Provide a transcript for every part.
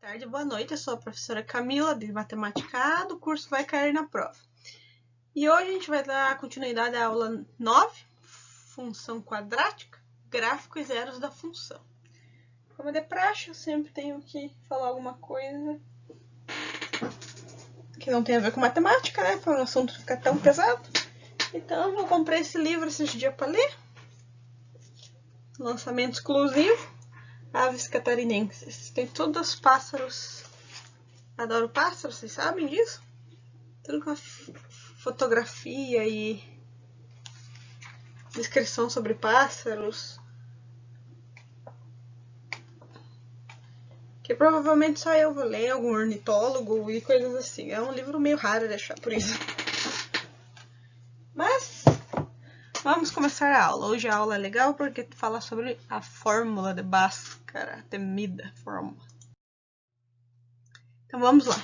Tarde, boa noite. Eu sou a professora Camila, de Matemática A, do curso Vai Cair na Prova. E hoje a gente vai dar continuidade à aula 9, função quadrática, gráfico e zeros da função. Como é de praxe, eu sempre tenho que falar alguma coisa que não tem a ver com matemática, né? Para o assunto ficar tão pesado. Então, eu comprei esse livro esses dias para ler. Lançamento exclusivo. Aves catarinenses. Tem todos os pássaros. Adoro pássaros, vocês sabem disso? Tudo com fotografia e descrição sobre pássaros. Que provavelmente só eu vou ler, algum ornitólogo e coisas assim. É um livro meio raro de achar, por isso. Mas vamos começar a aula. Hoje a aula é legal porque fala sobre a fórmula de Bhaskara, a temida fórmula. Então vamos lá.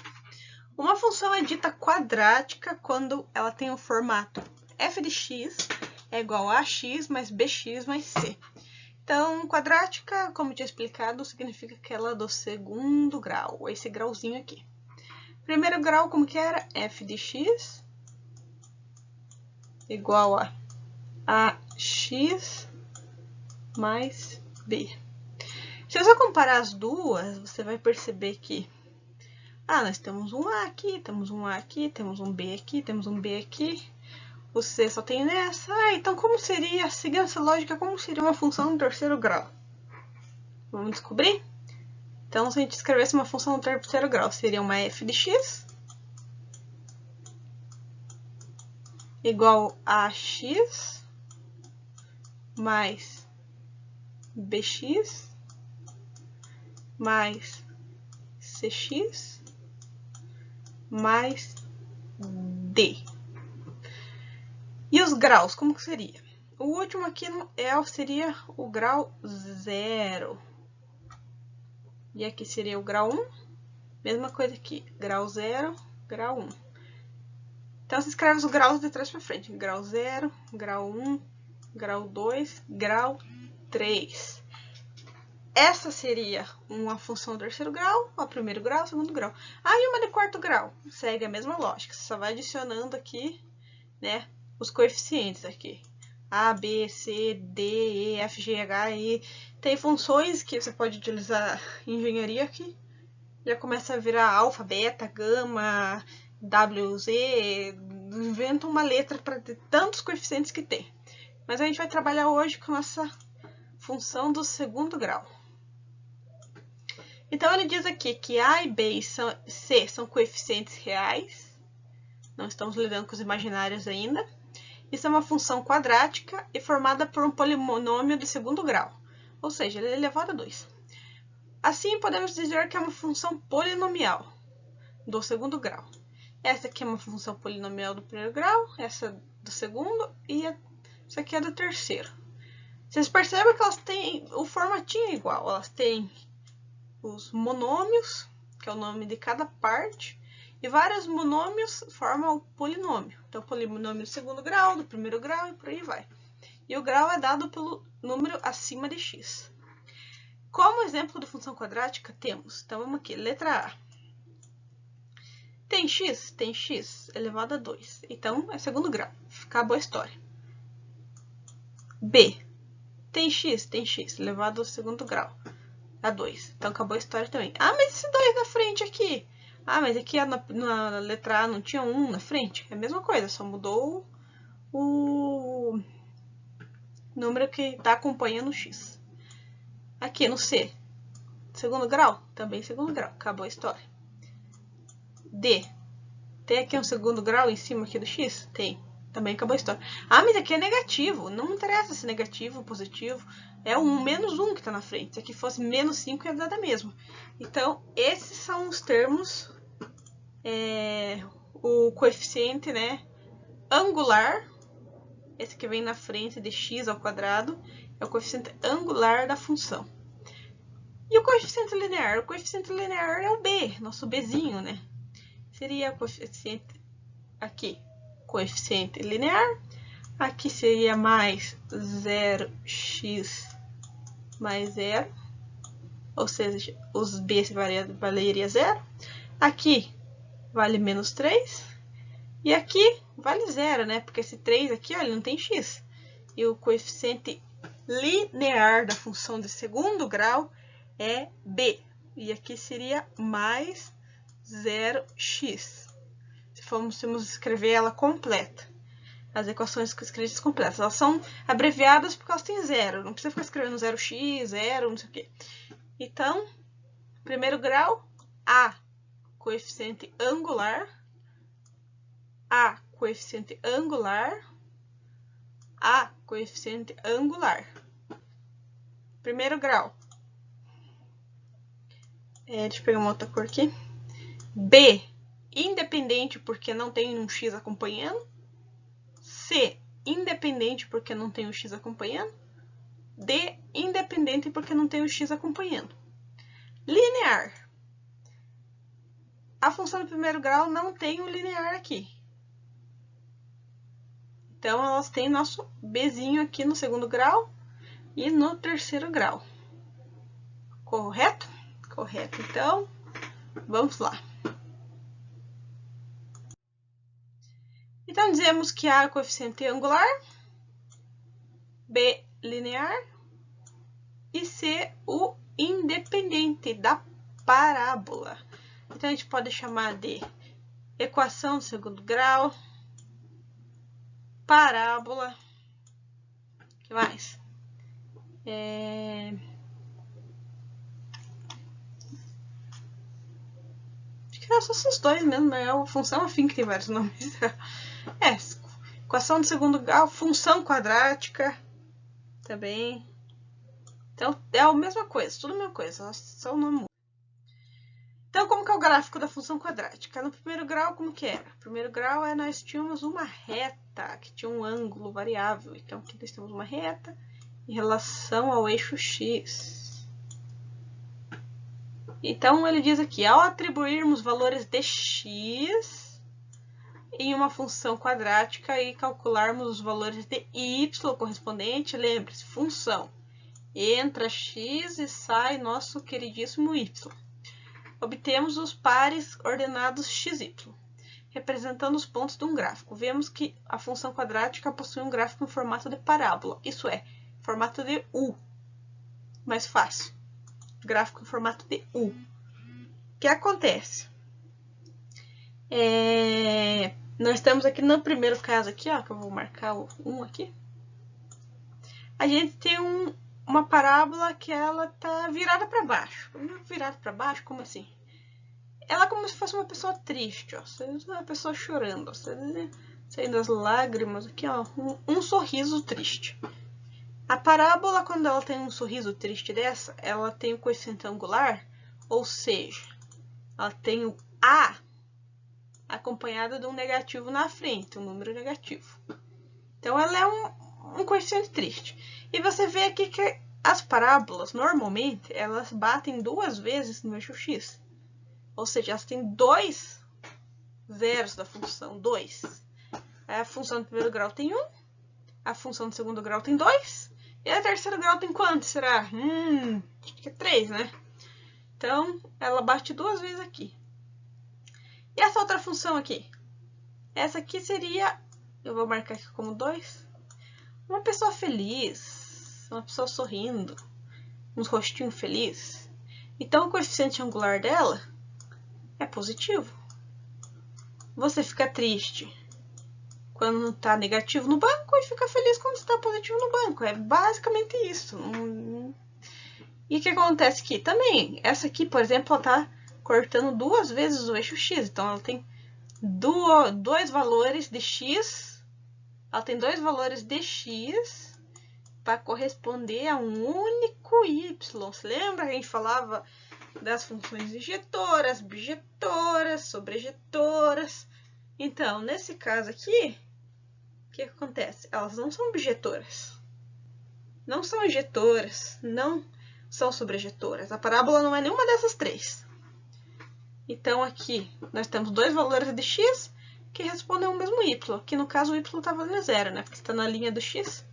Uma função é dita quadrática quando ela tem o formato f de x é igual a x mais bx mais c. Então, quadrática, como tinha explicado, significa aquela do segundo grau, esse grauzinho aqui. Primeiro grau, como que era? F de x igual a ax mais b. Se você comparar as duas, você vai perceber que nós temos um A aqui, temos um A aqui, temos um B aqui, temos um B aqui. O C só tem nessa. Então como seria, seguindo essa lógica, como seria uma função no terceiro grau? Vamos descobrir? Então, se a gente escrevesse uma função no terceiro grau, seria uma f de x igual a x mais bx mais cx mais d. E os graus, como que seria? O último aqui seria o grau 0. E aqui seria o grau 1. Mesma coisa aqui, grau 0, grau 1. Então, se escreve os graus de trás para frente. Grau 0, grau 1, grau 2, grau 3. Essa seria uma função do terceiro grau, o primeiro grau, o segundo grau. E uma de quarto grau. Segue a mesma lógica. Você só vai adicionando aqui, né, os coeficientes aqui. A, B, C, D, E, F, G, H, I. Tem funções que você pode utilizar em engenharia aqui. Já começa a virar alfa, beta, gama, W, Z. Inventa uma letra para ter tantos coeficientes que tem. Mas a gente vai trabalhar hoje com essa função do segundo grau. Então, ele diz aqui que A e B e C são coeficientes reais. Não estamos lidando com os imaginários ainda. Isso é uma função quadrática e formada por um polinômio de segundo grau. Ou seja, ele é elevado a 2. Assim, podemos dizer que é uma função polinomial do segundo grau. Essa aqui é uma função polinomial do primeiro grau, essa do segundo e essa aqui é do terceiro. Vocês percebem que elas têm o formatinho igual. Elas têm os monômios, que é o nome de cada parte, e vários monômios formam o polinômio. Então, o polinômio do segundo grau, do primeiro grau e por aí vai. E o grau é dado pelo número acima de x. Como exemplo de função quadrática, temos, então vamos aqui, letra A. Tem x? Tem x elevado a 2. Então, é segundo grau. Acabou a história. B. Tem x? Tem x elevado ao segundo grau. A 2. Então, acabou a história também. Mas esse 2 na frente aqui? Mas aqui na letra A não tinha 1 na frente? É a mesma coisa, só mudou o número que está acompanhando o x. Aqui no C, segundo grau? Também segundo grau. Acabou a história. D. Tem aqui um segundo grau em cima aqui do x? Tem. Também acabou a história. Mas aqui é negativo. Não interessa se é negativo ou positivo. É um menos 1 que está na frente. Se aqui fosse menos 5, ia dar da mesma. Então, esses são os termos. O coeficiente, né, angular. Esse que vem na frente de x ao quadrado. É o coeficiente angular da função. E o coeficiente linear? O coeficiente linear é o b, nosso bzinho, né? Seria o coeficiente aqui. Coeficiente linear. Aqui seria mais 0x mais 0. ou seja, os b valeria 0. Aqui vale menos 3. E aqui vale 0, né? Porque esse 3 aqui, ó, ele não tem x. E o coeficiente linear da função de segundo grau é b. E aqui seria mais 0x. Se formos escrever ela completa. As equações escritas completas. Elas são abreviadas porque elas têm 0. Não precisa ficar escrevendo 0x, 0, não sei o quê. Então, primeiro grau, A, coeficiente angular. A, coeficiente angular. A, coeficiente angular. Primeiro grau. Deixa eu pegar uma outra cor aqui. B, independente porque não tem um x acompanhando. C, independente porque não tem o x acompanhando. D, independente porque não tem o x acompanhando. Linear. A função do primeiro grau não tem o linear aqui. Então, elas têm nosso bzinho aqui no segundo grau e no terceiro grau. Correto? Correto. Então, vamos lá. Então, dizemos que A é o coeficiente angular, B linear e C o independente da parábola. Então, a gente pode chamar de equação do segundo grau, parábola. O que mais? Acho que são só esses dois mesmo, é a função afim que tem vários nomes. Equação do segundo grau, função quadrática também. Então, é a mesma coisa, tudo a mesma coisa, só o nome. Então, como que é o gráfico da função quadrática? No primeiro grau, como que era? No primeiro grau, nós tínhamos uma reta que tinha um ângulo variável. Então, aqui nós temos uma reta em relação ao eixo x. Então, ele diz aqui, ao atribuirmos valores de x em uma função quadrática e calcularmos os valores de y correspondente, lembre-se, função. Entra x e sai nosso queridíssimo y. Obtemos os pares ordenados x, y, representando os pontos de um gráfico. Vemos que a função quadrática possui um gráfico em formato de parábola, isso é, formato de U. Mais fácil. Gráfico em formato de U. O que acontece? Nós estamos aqui no primeiro caso aqui, ó, que eu vou marcar o 1 aqui. A gente tem uma parábola que ela tá virada para baixo. Virada para baixo? Como assim? Ela é como se fosse uma pessoa triste, ó. Uma pessoa chorando, ó. Saindo as lágrimas aqui, ó. Um sorriso triste. A parábola, quando ela tem um sorriso triste dessa, ela tem o coeficiente angular, ou seja, ela tem o A acompanhado de um negativo na frente, um número negativo. Então, ela é um coeficiente triste. E você vê aqui que as parábolas, normalmente, elas batem 2 vezes no eixo x. Ou seja, elas têm 2 zeros da função, 2. A função do primeiro grau tem 1, a função do segundo grau tem 2, e a terceiro grau tem quanto? Será? Acho que é 3, né? Então, ela bate 2 vezes aqui. E essa outra função aqui? Essa aqui seria, eu vou marcar aqui como 2, uma pessoa feliz, uma pessoa sorrindo, um rostinho feliz. Então, o coeficiente angular dela é positivo. Você fica triste quando está negativo no banco e fica feliz quando está positivo no banco. É basicamente isso. E o que acontece aqui? Também, essa aqui, por exemplo, ela está cortando 2 vezes o eixo x. Então, ela tem 2 valores de x. Ela tem 2 valores de x para corresponder a um único y. Você lembra que a gente falava das funções injetoras, bijetoras, sobrejetoras? Então, nesse caso aqui, o que acontece? Elas não são bijetoras, não são injetoras, não são sobrejetoras. A parábola não é nenhuma dessas 3. Então, aqui nós temos 2 valores de x que respondem ao mesmo y. Aqui no caso o y está valendo 0, né? Porque está na linha do x.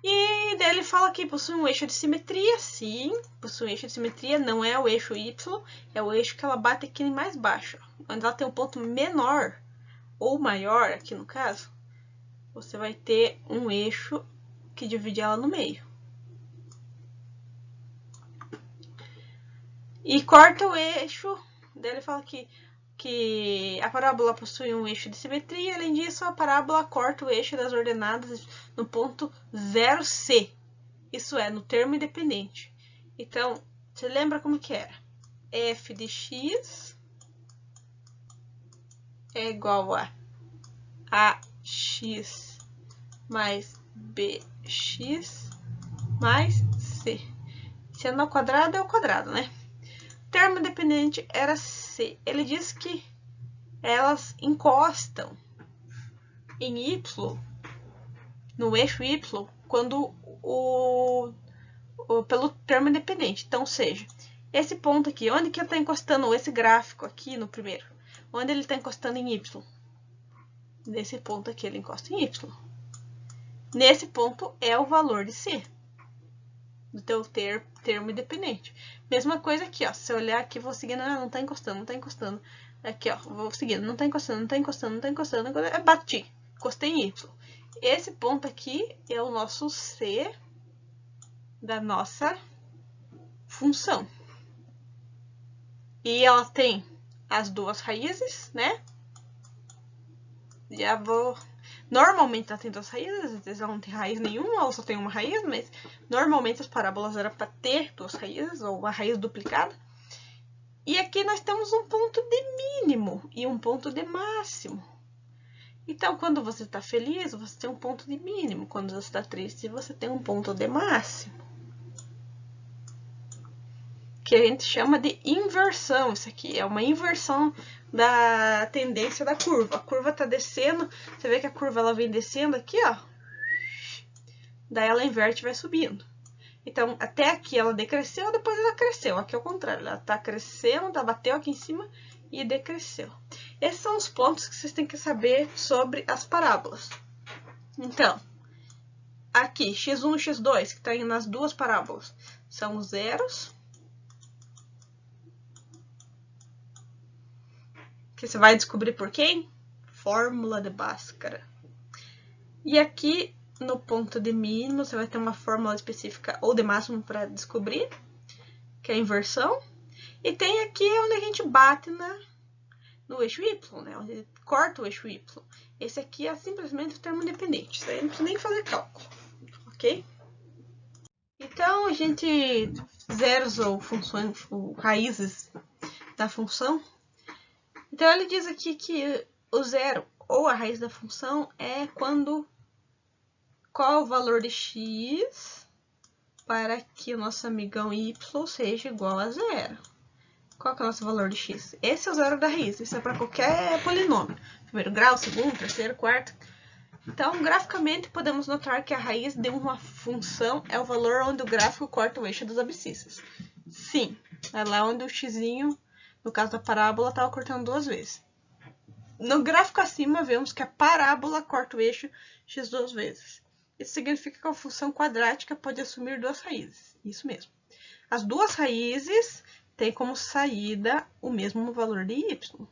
E daí ele fala que possui um eixo de simetria, sim, possui um eixo de simetria, não é o eixo Y, é o eixo que ela bate aqui mais baixo, ó, onde ela tem um ponto menor ou maior, aqui no caso, você vai ter um eixo que divide ela no meio. E corta o eixo, daí ele fala que a parábola possui um eixo de simetria, além disso, a parábola corta o eixo das ordenadas no ponto 0C, isso é, no termo independente. Então, você lembra como que era? F de x é igual a AX mais BX mais C. Sendo ao quadrado é o quadrado, né? Termo independente era C. Ele diz que elas encostam em Y, no eixo Y, quando pelo termo independente. Então, seja, esse ponto aqui, onde que está encostando esse gráfico aqui no primeiro? Onde ele está encostando em Y? Nesse ponto aqui ele encosta em Y. Nesse ponto é o valor de C, do teu termo independente. Mesma coisa aqui, ó. Se você olhar aqui, vou seguindo, não está encostando, não está encostando. Aqui, ó, vou seguindo, não está encostando, não está encostando, não está encostando, bati, encostei em Y. Esse ponto aqui é o nosso C da nossa função. E ela tem as duas raízes, né? Já vou... Normalmente ela tem duas raízes, às vezes ela não tem raiz nenhuma, ou só tem uma raiz, mas normalmente as parábolas eram para ter duas raízes, ou uma raiz duplicada. E aqui nós temos um ponto de mínimo e um ponto de máximo. Então, quando você está feliz, você tem um ponto de mínimo. Quando você está triste, você tem um ponto de máximo. Que a gente chama de inversão. Isso aqui é uma inversão da tendência da curva. A curva está descendo, você vê que a curva ela vem descendo aqui, ó. Daí ela inverte e vai subindo. Então, até aqui ela decresceu, depois ela cresceu. Aqui é o contrário, ela está crescendo, tá, bateu aqui em cima e decresceu. Esses são os pontos que vocês têm que saber sobre as parábolas. Então, aqui, x1 e x2, que está nas duas parábolas, são zeros. Que você vai descobrir por quem? Fórmula de Bhaskara. E aqui, no ponto de mínimo, você vai ter uma fórmula específica ou de máximo para descobrir, que é a inversão. E tem aqui onde a gente bate no eixo Y, né? Onde corta o eixo Y. Esse aqui é simplesmente o termo independente. Isso aí não precisa nem fazer cálculo, ok? Então, a gente... zeros ou funções, ou raízes da função. Então, ele diz aqui que o zero ou a raiz da função é quando... qual o valor de x para que o nosso amigão y seja igual a zero. Qual que é o nosso valor de x? Esse é o zero da raiz, isso é para qualquer polinômio. Primeiro grau, segundo, terceiro, quarto. Então, graficamente, podemos notar que a raiz de uma função é o valor onde o gráfico corta o eixo das abscissas. Sim, é lá onde o xzinho, no caso da parábola, estava cortando duas vezes. No gráfico acima, vemos que a parábola corta o eixo x duas vezes. Isso significa que a função quadrática pode assumir duas raízes. Isso mesmo. As duas raízes têm como saída o mesmo valor de y.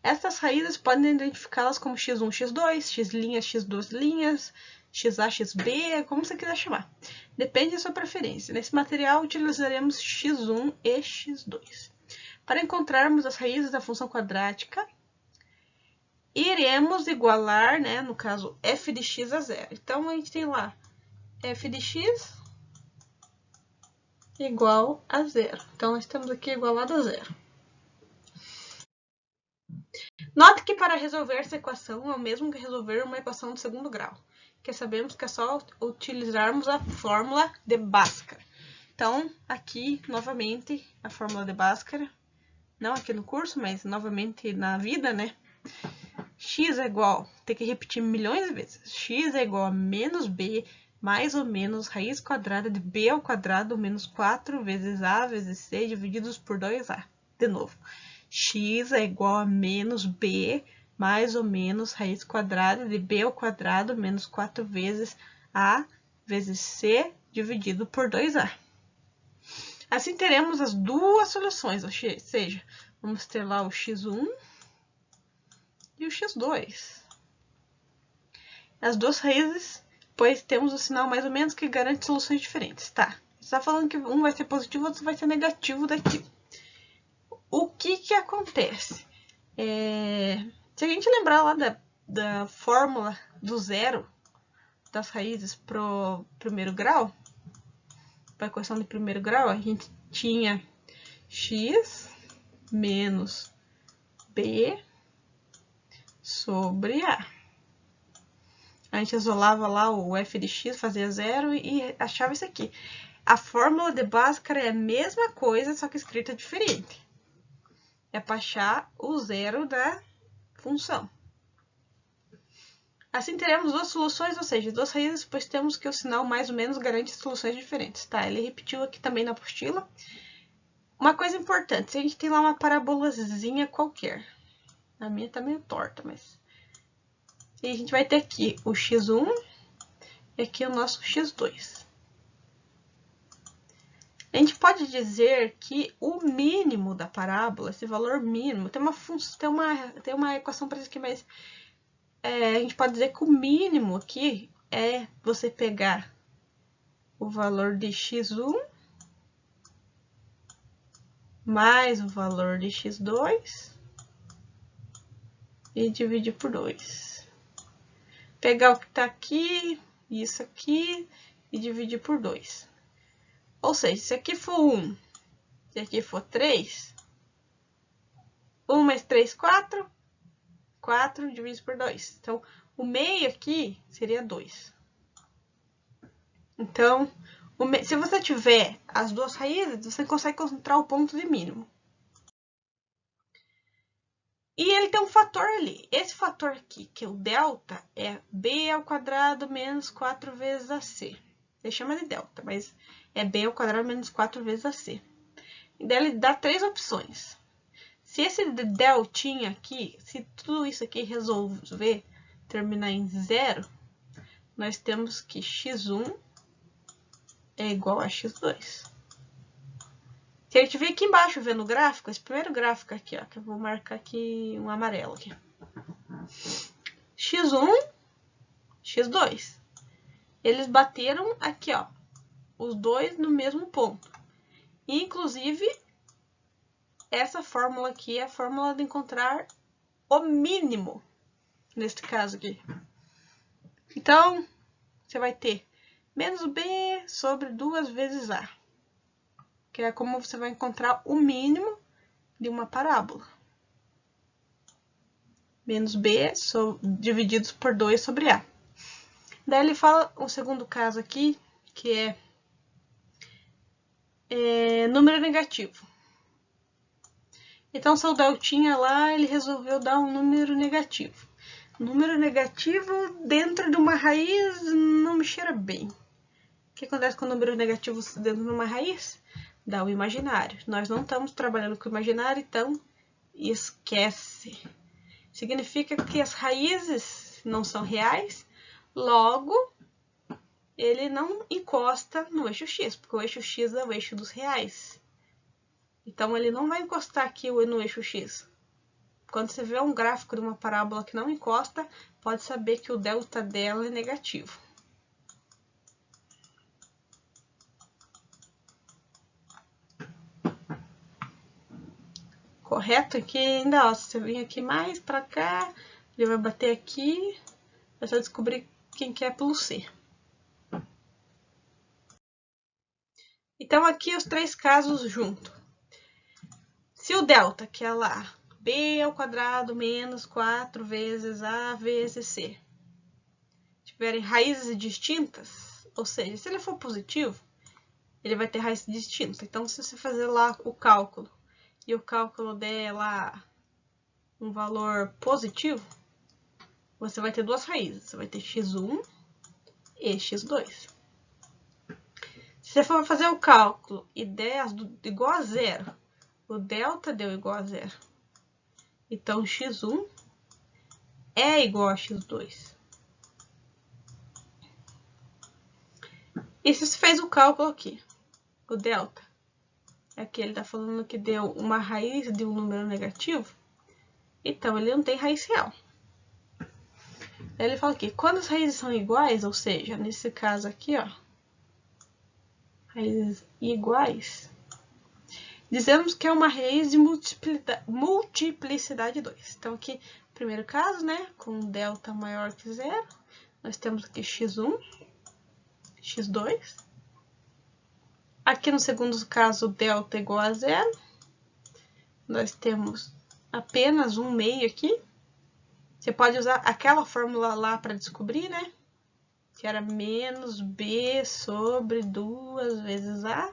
Essas raízes podem identificá-las como x1, x2, x', x2', xa, xb, como você quiser chamar. Depende da sua preferência. Nesse material, utilizaremos x1 e x2. Para encontrarmos as raízes da função quadrática, iremos igualar, né, no caso, f de x a zero. Então, a gente tem lá f de x igual a zero. Então, nós temos aqui igualado a zero. Note que para resolver essa equação é o mesmo que resolver uma equação de segundo grau, que sabemos que é só utilizarmos a fórmula de Bhaskara. Então, aqui, novamente, a fórmula de Bhaskara, não aqui no curso, mas novamente na vida, né? X é igual, tem que repetir milhões de vezes, x é igual a menos b mais ou menos raiz quadrada de b ao quadrado menos 4 vezes a vezes c divididos por 2a. De novo, x é igual a menos b mais ou menos raiz quadrada de b ao quadrado menos 4 vezes a vezes C dividido por 2A. Assim teremos as duas soluções, ou seja, vamos ter lá o x1 e o x2. As duas raízes, pois temos o sinal mais ou menos que garante soluções diferentes, tá? Está falando que um vai ser positivo, outro vai ser negativo daqui. O que acontece? Se a gente lembrar lá da fórmula do zero das raízes para o primeiro grau, para a equação do primeiro grau, a gente tinha x menos b sobre a. A gente isolava lá o f de x, fazia zero e achava isso aqui. A fórmula de Bhaskara é a mesma coisa, só que escrita diferente. É para achar o zero da função. Assim teremos duas soluções, ou seja, duas raízes, pois temos que o sinal mais ou menos garante soluções diferentes. Tá, ele repetiu aqui também na apostila. Uma coisa importante, se a gente tem lá uma parabolazinha qualquer, a minha tá meio torta, mas... E a gente vai ter aqui o x1 e aqui o nosso x2. A gente pode dizer que o mínimo da parábola, esse valor mínimo, tem uma equação para isso aqui, mas a gente pode dizer que o mínimo aqui é você pegar o valor de x1 mais o valor de x2 e dividir por 2. Pegar o que está aqui, isso aqui, e dividir por 2. Ou seja, se aqui for 1, se aqui for 3, 1 mais 3, 4, 4 dividido por 2. Então, o meio aqui seria 2. Então, se você tiver as duas raízes, você consegue encontrar o ponto de mínimo. E ele tem um fator ali. Esse fator aqui, que é o delta, é b ao quadrado menos 4 vezes ac. Ele chama de delta, mas é b ao quadrado menos 4 vezes ac. E daí ele dá três opções. Se esse deltinha aqui, se tudo isso aqui resolver terminar em zero, nós temos que x1 é igual a x2. Se a gente vir aqui embaixo vendo o gráfico, esse primeiro gráfico aqui, ó, que eu vou marcar aqui um amarelo aqui. x1, x2. Eles bateram aqui, ó, os dois no mesmo ponto. Inclusive, essa fórmula aqui é a fórmula de encontrar o mínimo, neste caso aqui. Então, você vai ter menos b sobre 2 vezes a, que é como você vai encontrar o mínimo de uma parábola. Menos b divididos por 2 sobre a. Daí ele fala o segundo caso aqui, que é número negativo. Então, seu deltinha lá, ele resolveu dar um número negativo. Número negativo dentro de uma raiz não me cheira bem. O que acontece com o número negativo dentro de uma raiz? Dá o imaginário. Nós não estamos trabalhando com o imaginário, então esquece. Significa que as raízes não são reais, logo ele não encosta no eixo x, porque o eixo x é o eixo dos reais. Então ele não vai encostar aqui no eixo x. Quando você vê um gráfico de uma parábola que não encosta, pode saber que o delta dela é negativo. Correto? Aqui ainda, ó, se você vir aqui mais pra cá, ele vai bater aqui, é só descobrir quem que é pelo C. Então, aqui os três casos juntos. Se o delta, que é lá, b ao quadrado menos 4 vezes a vezes c, tiverem raízes distintas, ou seja, se ele for positivo, ele vai ter raiz distinta. Então, se você fazer lá o cálculo, e o cálculo der lá um valor positivo, você vai ter duas raízes. Você vai ter x1 e x2. Se você for fazer o cálculo e der igual a zero, o delta deu igual a zero. Então, x1 é igual a x2. E se você fez o cálculo aqui, o delta, aqui ele está falando que deu uma raiz de um número negativo, então ele não tem raiz real. Ele fala aqui, quando as raízes são iguais, ou seja, nesse caso aqui, ó, raízes iguais, dizemos que é uma raiz de multiplicidade 2. Então aqui, primeiro caso, né, com delta maior que zero, nós temos aqui x1, x2. Aqui no segundo caso, delta igual a zero, nós temos apenas um meio aqui. Você pode usar aquela fórmula lá para descobrir, né? Que era menos b sobre 2 vezes a.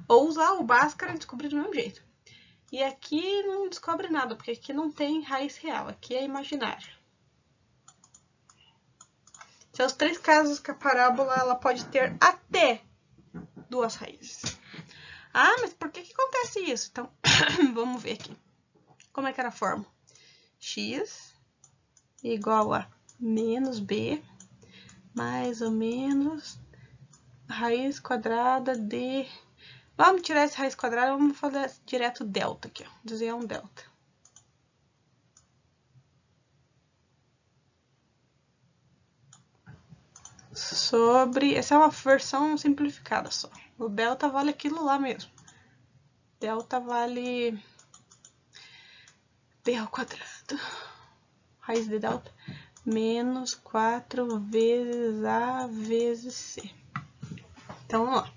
Ou usar o Bhaskara e descobrir do mesmo jeito. E aqui não descobre nada, porque aqui não tem raiz real, aqui é imaginário. São os 3 casos que a parábola ela pode ter até 2 raízes. Ah, mas por que acontece isso? Então, vamos ver aqui. Como é que era a fórmula? X igual a menos b mais ou menos raiz quadrada de... Vamos tirar essa raiz quadrada, vamos fazer direto delta aqui, ó. Dizer um delta. Sobre... Essa é uma versão simplificada só. O delta vale aquilo lá mesmo. Delta vale b ao quadrado. Raiz de delta menos 4 vezes a vezes c. Então, vamos lá.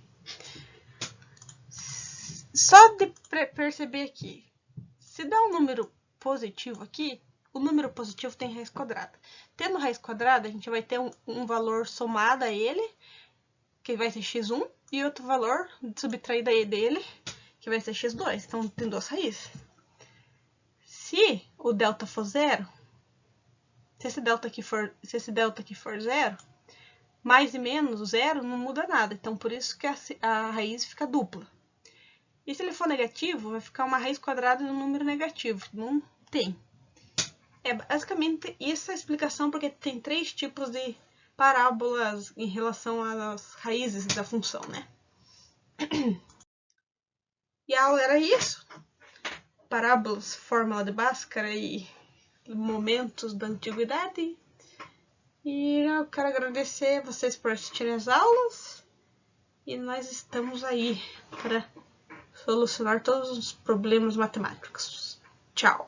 Só de perceber aqui, se dá um número positivo aqui, o número positivo tem raiz quadrada. Tendo raiz quadrada, a gente vai ter um valor somado a ele, que vai ser x1, e outro valor subtraído dele, que vai ser x2. Então, tem 2 raízes. Se o delta for zero, se esse delta aqui for zero, mais e menos, zero não muda nada. Então, por isso que a raiz fica dupla. E se ele for negativo, vai ficar uma raiz quadrada de um número negativo. Não tem. É basicamente essa a explicação, porque tem 3 tipos de parábolas em relação às raízes da função, né? E a aula era isso. Parábolas, fórmula de Bhaskara e momentos da antiguidade. E eu quero agradecer vocês por assistirem as aulas. E nós estamos aí para solucionar todos os problemas matemáticos. Tchau!